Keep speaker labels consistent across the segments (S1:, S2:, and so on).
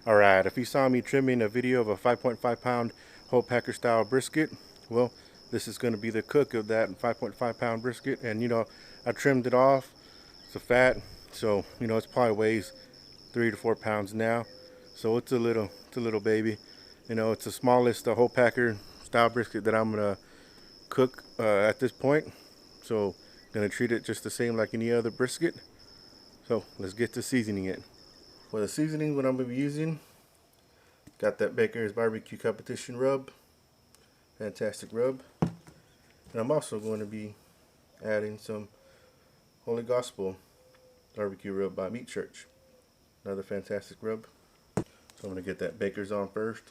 S1: Alright, if you saw me trimming a video of a 5.5 pound whole packer style brisket, well, this is going to be the cook of that 5.5 pound brisket. And you know, I trimmed it off. It's a fat, so you know, it's probably weighs 3 to 4 pounds now. So it's a little baby. You know, it's the smallest whole packer style brisket that I'm gonna cook at this point. So gonna treat it just the same like any other brisket. So let's get to seasoning it. For the seasoning, what I'm going to be using, got that Baker's Barbecue Competition rub, fantastic rub. And I'm also going to be adding some Holy Gospel Barbecue rub by Meat Church, another fantastic rub. So I'm going to get that Baker's on first.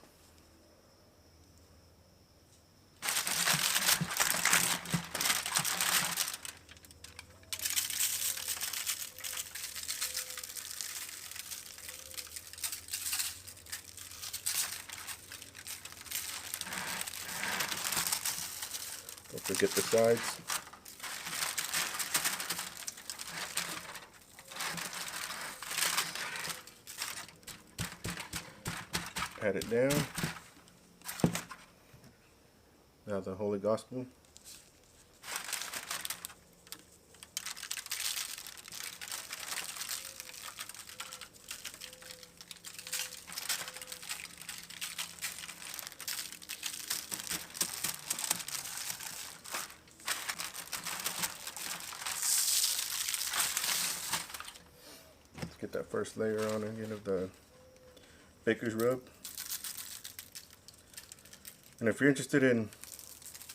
S1: Don't forget the sides. Pat it down. Now the Holy Gospel. Get that first layer on again of the Baker's rub. And if you're interested in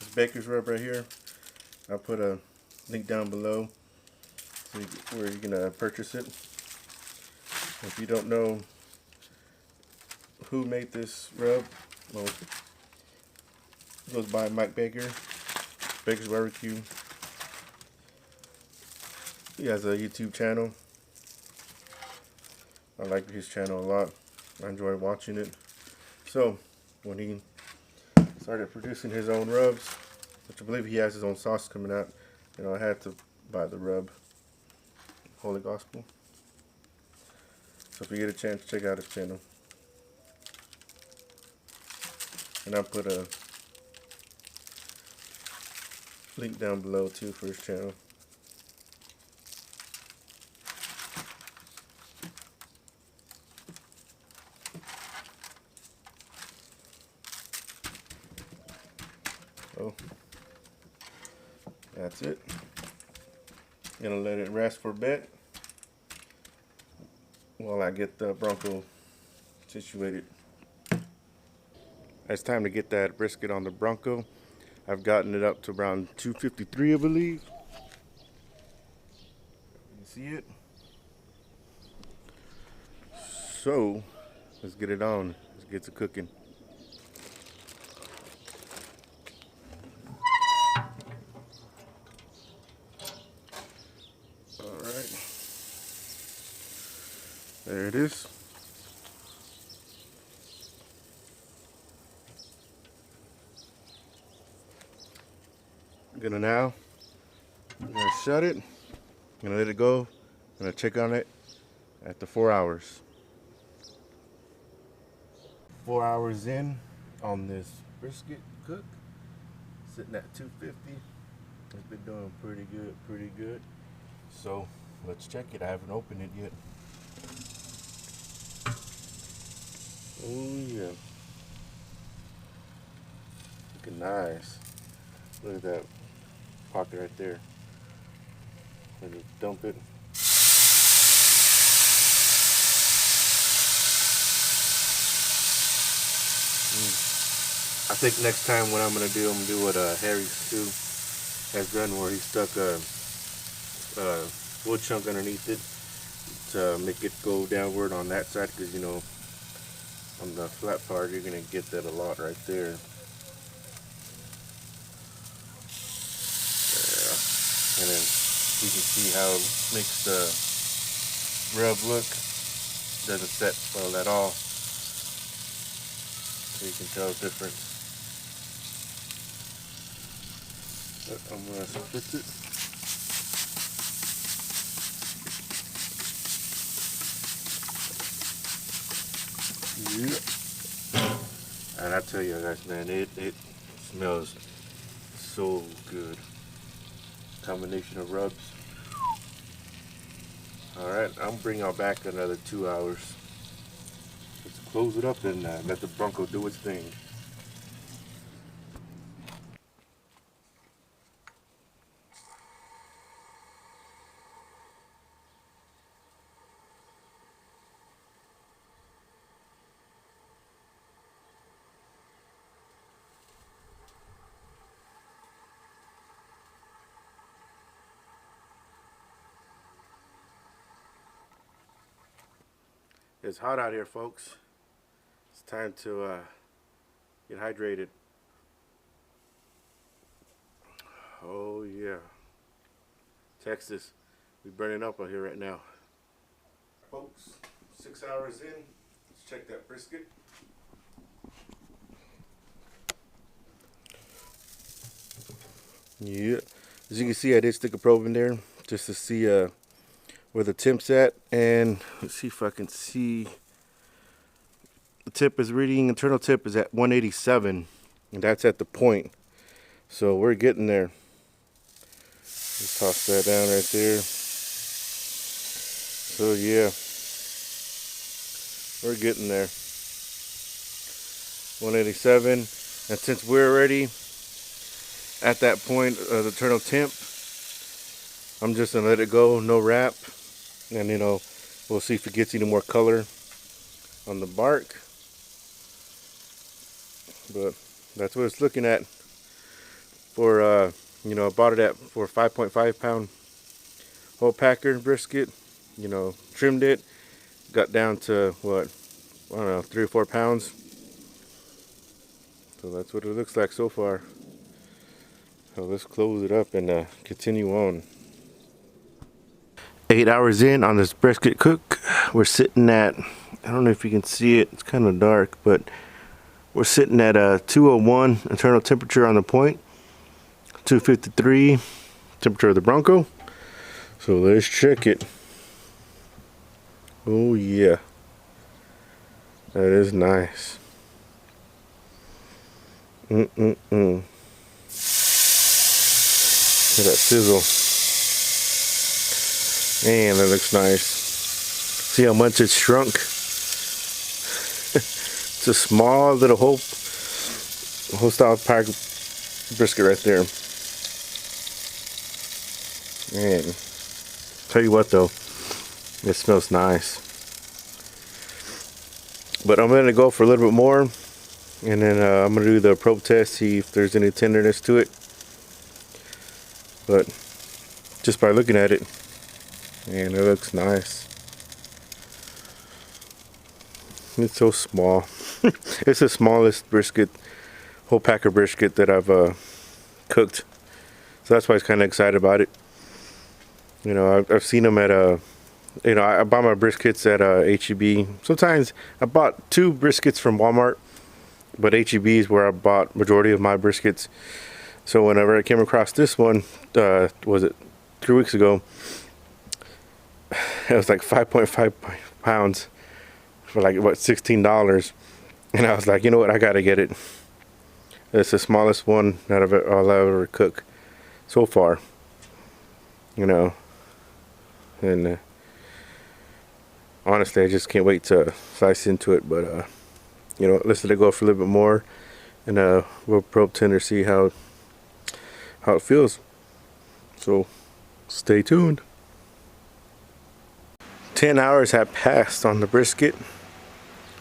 S1: this Baker's rub right here, I'll put a link down below where you can purchase it. If you don't know who made this rub, well, it goes by Mike Baker, Baker's Barbecue. He has a YouTube channel. I like his channel a lot. I enjoy watching it. So when he started producing his own rubs, which I believe he has his own sauce coming out, you know, I had to buy the rub, Holy Gospel. So if you get a chance, check out his channel. And I'll put a link down below too for his channel. So that's it. Gonna let it rest for a bit while I get the Bronco situated. It's time to get that brisket on the Bronco. I've gotten it up to around 253, I believe. You see it? So let's get it on. Let's get to cooking. Alright. There it is. I'm gonna shut it. I'm gonna let it go. I'm gonna check on it after 4 hours. 4 hours in on this brisket cook, sitting at 250. It's been doing pretty good. So let's check it. I haven't opened it yet. Oh yeah, looking nice. Look at that pocket right there. Let me dump it. I think next time what I'm gonna do what Harry Stew has done, where he stuck a wood chunk underneath it to make it go downward on that side, because you know, on the flat part you're gonna get that a lot right there. And then you can see how it makes the rub look. Doesn't set well at all. So you can tell the difference. But I'm going to spritz it. Yeah. And I tell you guys, man, it smells so good. Combination of rubs. Alright, I'm bringing y'all back another 2 hours. Let's close it up and let the Bronco do its thing. It's hot out here, folks. It's time to get hydrated. Oh yeah. Texas, we burning up out here right now. Folks, 6 hours in, let's check that brisket. Yeah, as you can see, I did stick a probe in there just to see where the temp's at, and let's see if I can see. The tip is reading, internal tip is at 187, and that's at the point. So we're getting there. Just toss that down right there. So yeah, we're getting there. 187, and since we're already at that point of the internal temp, I'm just gonna let it go, no wrap, and you know, we'll see if it gets any more color on the bark. But that's what it's looking at for you know, I bought it for 5.5 pound whole packer brisket. You know, trimmed it, got down to what, I don't know, 3 or 4 pounds. So that's what it looks like so far. So let's close it up and continue on. 8 hours in on this brisket cook. We're sitting at, I don't know if you can see it, it's kind of dark, but we're sitting at a 201 internal temperature on the point, 253 temperature of the Bronco. So let's check it. Oh yeah, that is nice. Look at that sizzle. Man, that looks nice. See how much it's shrunk? It's a small little whole style pack brisket right there. Man, tell you what though, it smells nice. But I'm gonna go for a little bit more, and then I'm gonna do the probe test, see if there's any tenderness to it. But just by looking at it, man, it looks nice. It's so small. It's the smallest brisket, whole packer brisket that I've cooked. So that's why I was kind of excited about it. You know, I've seen them at you know, I buy my briskets at HEB. Sometimes I bought 2 briskets from Walmart, but HEB is where I bought majority of my briskets. So whenever I came across this one, was it 3 weeks ago? It was like 5.5 pounds for like what, $16, and I was like, you know what, I gotta get it. It's the smallest one that I'll ever cook so far. You know, and honestly, I just can't wait to slice into it. But you know, let's let it go for a little bit more, and we'll probe tender, see how it feels. So stay tuned. 10 hours have passed on the brisket.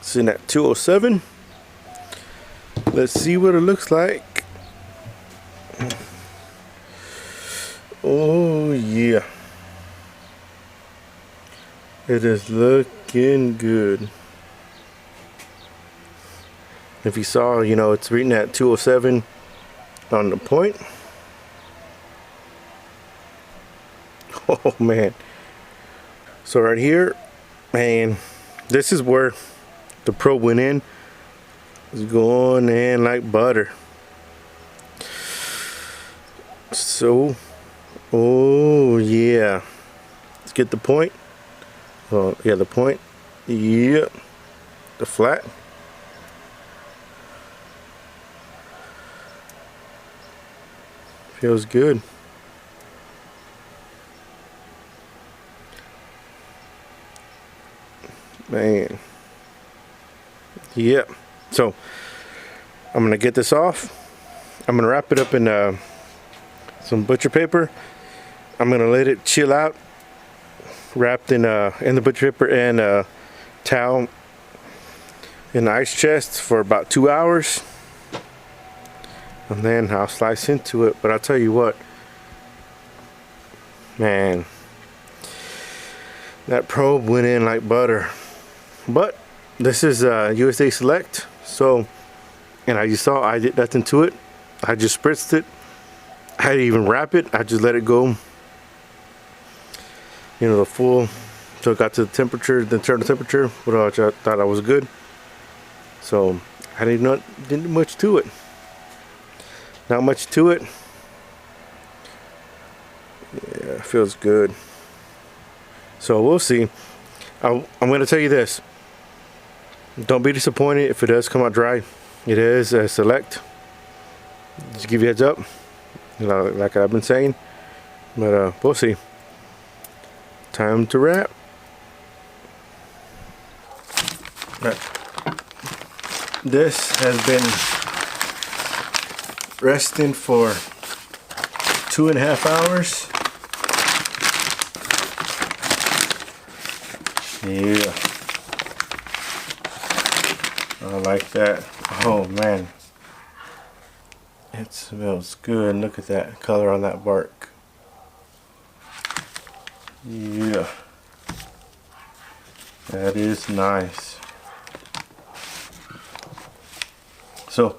S1: Sitting at 207. Let's see what it looks like. Oh yeah, it is looking good. If you saw, you know, it's reading at 207 on the point. Oh man. So right here, man, this is where the probe went in. It's going in like butter. So, oh yeah. Let's get the point. Oh yeah, the point. Yep. the flat. Feels good. Man. Yep. So I'm gonna get this off. I'm gonna wrap it up in some butcher paper. I'm gonna let it chill out, wrapped in the butcher paper and a towel in the ice chest for about 2 hours, and then I'll slice into it. But I'll tell you what, man, that probe went in like butter. But this is USA Select, so, and you saw I did nothing to it. I just spritzed it. I didn't even wrap it. I just let it go, you know, the full, so it got to the temperature, the internal temperature, which I thought I was good. So I didn't do much to it. Not much to it. Yeah, it feels good. So we'll see. I'm going to tell you this. Don't be disappointed if it does come out dry. It is a Select. Just give you a heads up, you know, like I've been saying. But we'll see. Time to wrap. This has been resting for 2.5 hours. Yeah, I like that. Oh man, it smells good. Look at that color on that bark. Yeah, that is nice. So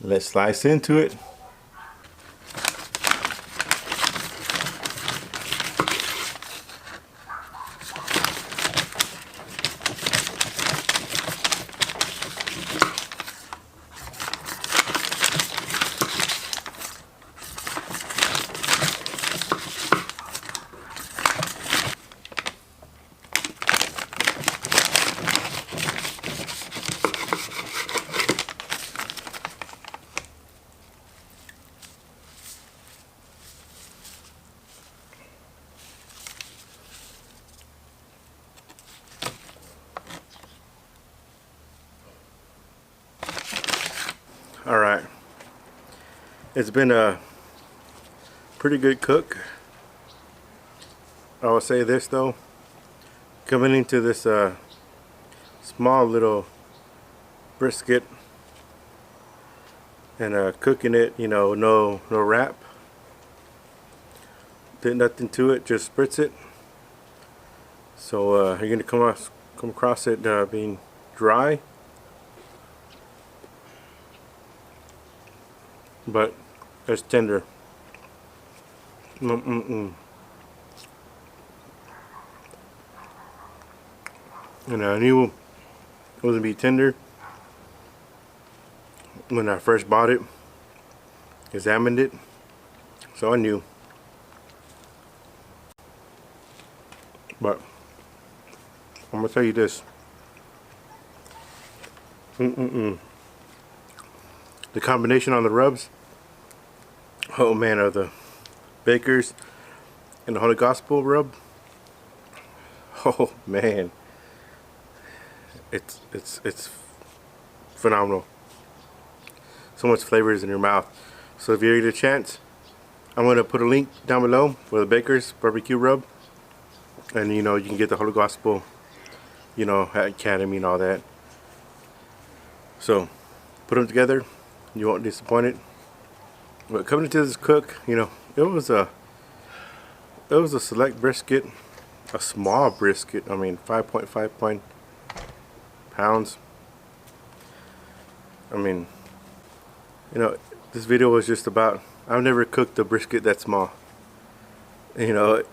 S1: let's slice into it. All right, it's been a pretty good cook. I will say this though, coming into this small little brisket and cooking it, you know, no wrap, did nothing to it, just spritz it. So you're gonna come across it being dry, but it's tender. And I knew it wasn't be tender when I first bought it, examined it, so I knew. But I'm gonna tell you this. The combination on the rubs, oh man, of the Baker's and the Holy Gospel rub, oh man, it's phenomenal. So much flavor is in your mouth. So if you get a chance, I'm gonna put a link down below for the Baker's barbecue rub, and you know, you can get the Holy Gospel, you know, at Academy and all that. So put them together, you won't be disappointed. But coming into this cook, you know, it was a select brisket, a small brisket. I mean, 5.5 pounds. I mean, you know, this video was just about, I've never cooked a brisket that small. You know,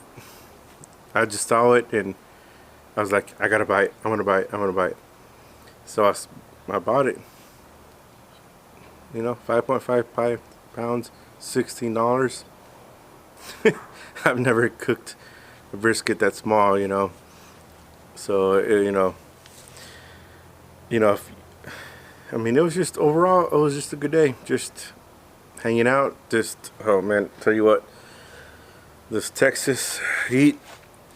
S1: I just saw it and I was like, I gotta buy it. I want to buy it. I want to buy it. So I bought it. You know, 5.5 pounds, $16. I've never cooked a brisket that small, you know. So you know, you know, I mean, it was just overall, it was just a good day. Just hanging out. Just, oh man, tell you what, this Texas heat,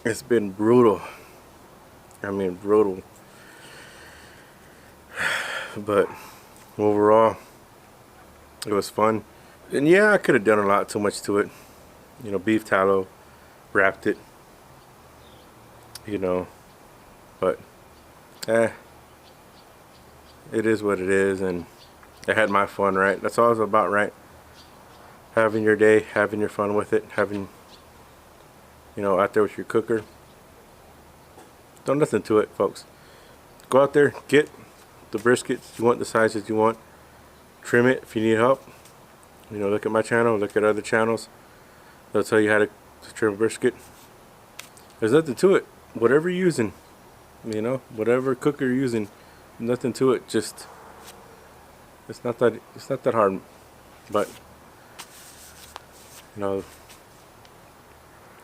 S1: it's been brutal. I mean, brutal. But overall, it was fun. And yeah, I could have done a lot too much to it. You know, beef tallow, wrapped it. You know, but it is what it is, and I had my fun, right? That's all it's about, right? Having your day, having your fun with it, having, you know, out there with your cooker. Don't listen to it, folks. Go out there, get the briskets you want, the sizes you want. Trim it if you need help. You know, look at my channel, look at other channels. They'll tell you how to trim a brisket. There's nothing to it. Whatever you're using, you know, whatever cooker you're using, nothing to it. Just it's not that hard. But you know,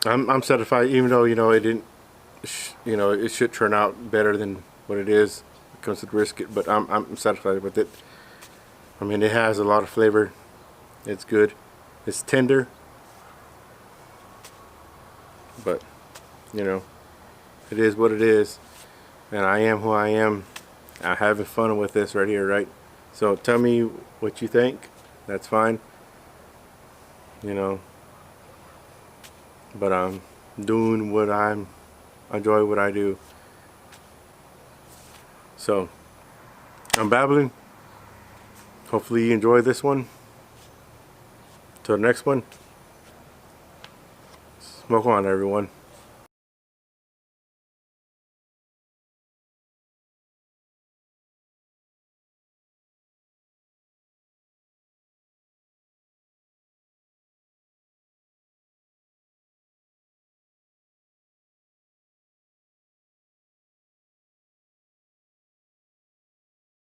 S1: I'm satisfied, even though, you know, it didn't, you know, it should turn out better than what it is when it comes to brisket. But I'm satisfied with it. I mean, it has a lot of flavor. It's good. It's tender. But you know, it is what it is, and I am who I am. I'm having fun with this right here, right? So tell me what you think. That's fine. You know, but I'm doing what I enjoy what I do. So I'm babbling. Hopefully you enjoy this one. Till the next one, smoke on, everyone.